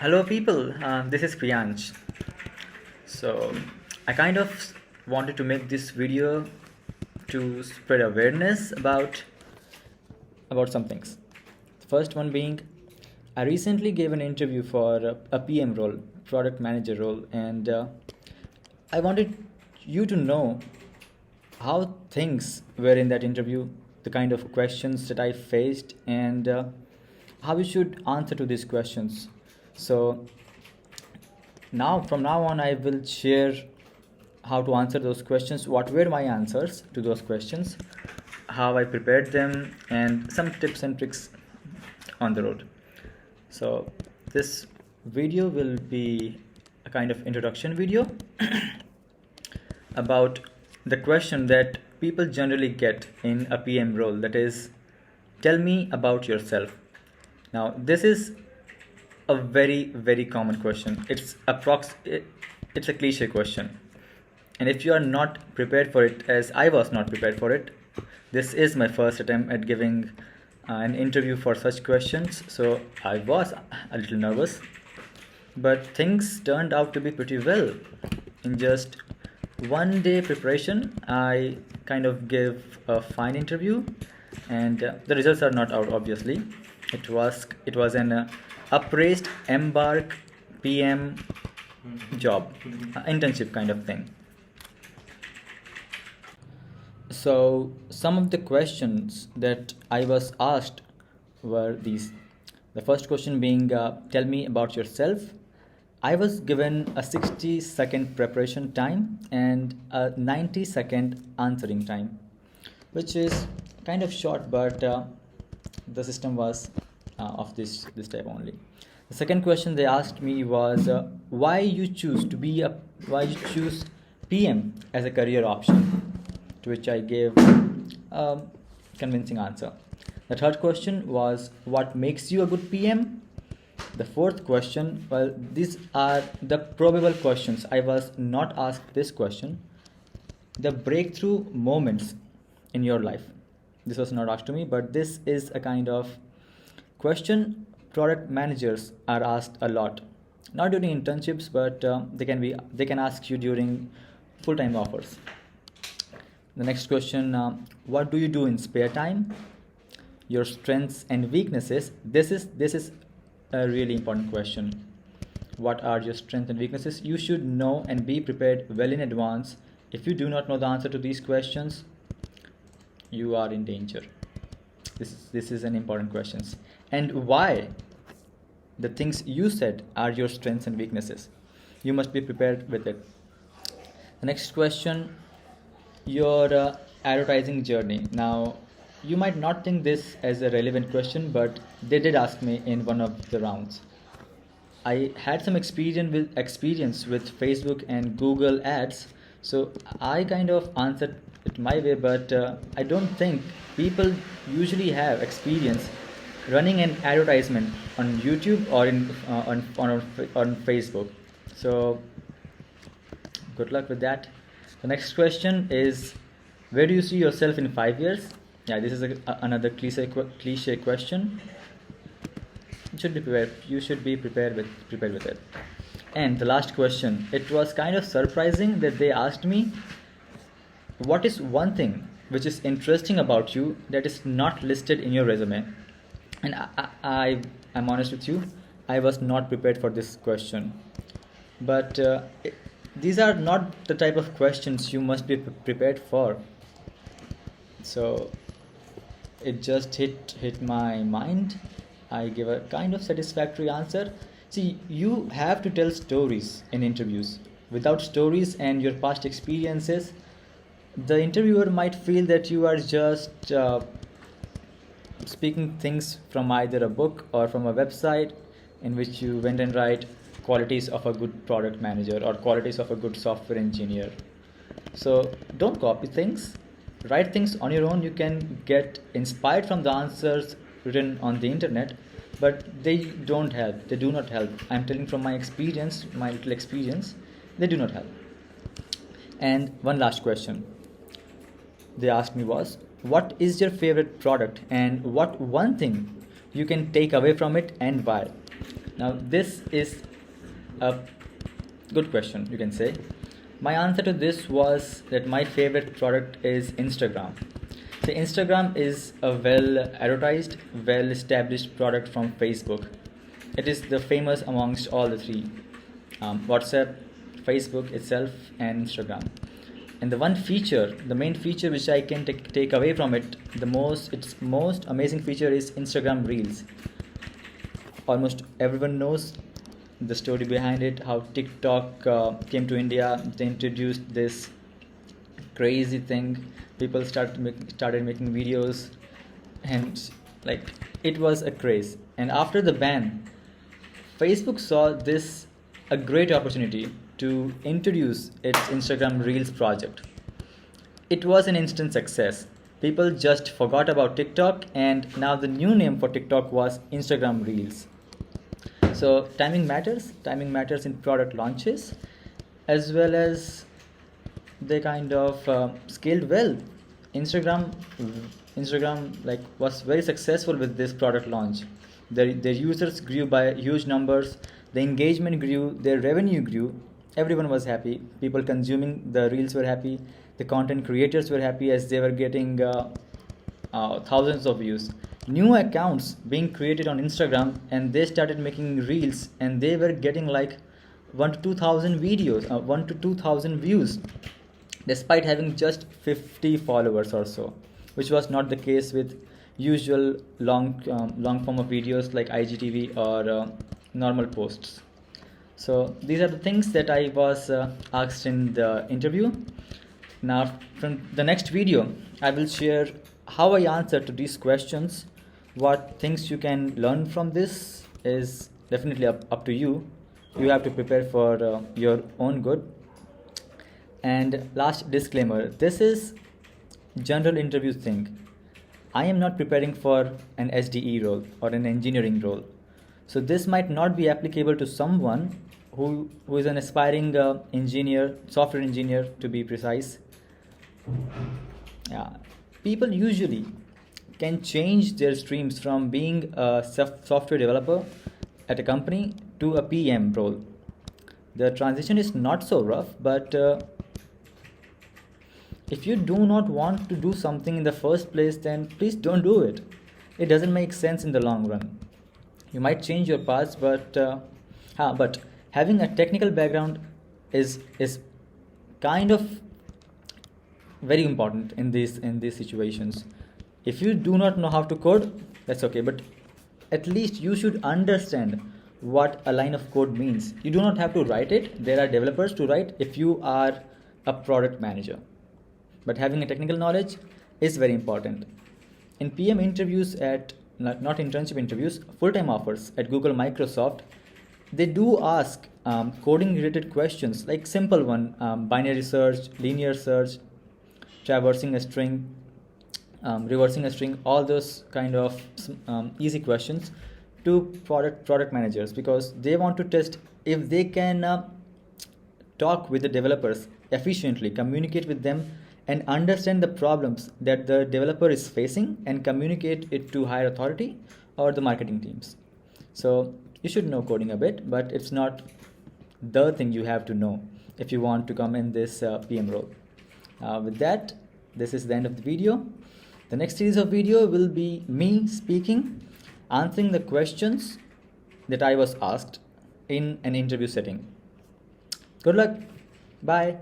Hello, people. This is Priyansh. So, I kind of wanted to make this video to spread awareness about some things. The first one being, I recently gave an interview for a PM role, product manager role, and I wanted you to know how things were in that interview, the kind of questions that I faced, and how you should answer to these questions. So from now on, I will share how to answer those questions, what were my answers to those questions, how I prepared them, and some tips and tricks on the road. So this video will be a kind of introduction video about the question that people generally get in a PM role, that is, tell me about yourself. Now, this is a very, very common question. It's a cliche question. And if you are not prepared for it, as I was not prepared for it, this is my first attempt at giving an interview for such questions. So I was a little nervous, but things turned out to be pretty well. In just one day preparation, I kind of gave a fine interview, and the results are not out, obviously. It was an appraised embark PM job, internship kind of thing. So some of the questions that I was asked were these. The first question being, tell me about yourself. I was given a 60-second preparation time and a 90-second answering time, which is kind of short, but the system was of this type only. The second question they asked me was why you choose PM as a career option, to which I gave a convincing answer. The third question was what makes you a good PM. The fourth question, well, these are the probable questions. I was not asked this question. The breakthrough moments in your life. This was not asked to me, but this is a kind of question product managers are asked a lot. Not during internships, but they can ask you during full-time offers. The next question, what do you do in spare time? Your strengths and weaknesses. This is a really important question. What are your strengths and weaknesses? You should know and be prepared well in advance. If you do not know the answer to these questions, you are in danger. This is an important question. And why the things you said are your strengths and weaknesses. You must be prepared with it. The next question, your advertising journey. Now, you might not think this as a relevant question, but they did ask me in one of the rounds. I had some experience with Facebook and Google ads, so I kind of answered it my way, but I don't think people usually have experience running an advertisement on YouTube or on Facebook. So good luck with that. The next question is, where do you see yourself in 5 years? Yeah, this is another cliche question. You should be prepared. You should be prepared with it. And the last question, it was kind of surprising that they asked me, what is one thing which is interesting about you that is not listed in your resume? And I'm honest with you, I was not prepared for this question. But these are not the type of questions you must be prepared for. So it just hit my mind. I give a kind of satisfactory answer. See, you have to tell stories in interviews. Without stories and your past experiences, the interviewer might feel that you are just speaking things from either a book or from a website in which you went and write qualities of a good product manager or qualities of a good software engineer. So don't copy things. Write things on your own. You can get inspired from the answers written on the internet, but they don't help. They do not help. I'm telling from my experience, my little experience, they do not help. And one last question they asked me was, what is your favorite product and what one thing you can take away from it and why? Now, this is a good question, you can say. My answer to this was that my favorite product is Instagram. So Instagram is a well advertised, well established product from Facebook. It is the famous amongst all the three: WhatsApp, Facebook itself, and Instagram. And the one feature, the main feature which I can take away from it, its most amazing feature is Instagram Reels. Almost everyone knows the story behind it, how TikTok came to India. They introduced this crazy thing. People started making videos, and like, it was a craze. And after the ban, Facebook saw this a great opportunity to introduce its Instagram Reels project. It was an instant success. People just forgot about TikTok, and now the new name for TikTok was Instagram Reels. So timing matters. Timing matters in product launches, as well as they kind of scaled well. Instagram like was very successful with this product launch. Their users grew by huge numbers. The engagement grew. Their revenue grew. Everyone was happy. People consuming the reels were happy. The content creators were happy as they were getting thousands of views. New accounts being created on Instagram, and they started making reels, and they were getting like 1 to 2,000 videos, 1 to 2,000 views, despite having just 50 followers or so, which was not the case with usual long form of videos like IGTV or normal posts. So these are the things that I was asked in the interview. Now, from the next video, I will share how I answer to these questions. What things you can learn from this is definitely up to you. You have to prepare for your own good. And last disclaimer, this is general interview thing. I am not preparing for an SDE role or an engineering role. So this might not be applicable to someone who is an aspiring engineer, software engineer to be precise. Yeah, people usually can change their streams from being a software developer at a company to a PM role. The transition is not so rough, but if you do not want to do something in the first place, then please don't do it. It doesn't make sense in the long run. You might change your paths, but having a technical background is kind of very important in these situations. If you do not know how to code, that's okay, but at least you should understand what a line of code means. You do not have to write it. There are developers to write if you are a product manager. But having a technical knowledge is very important. In PM interviews not internship interviews, full-time offers at Google, Microsoft, they do ask coding related questions like simple one, binary search, linear search, traversing a string, reversing a string, all those kind of easy questions to product managers, because they want to test if they can talk with the developers efficiently, communicate with them, and understand the problems that the developer is facing and communicate it to higher authority or the marketing teams. So you should know coding a bit, but it's not the thing you have to know if you want to come in this PM role. With that, this is the end of the video. The next series of video will be me speaking, answering the questions that I was asked in an interview setting. Good luck. Bye.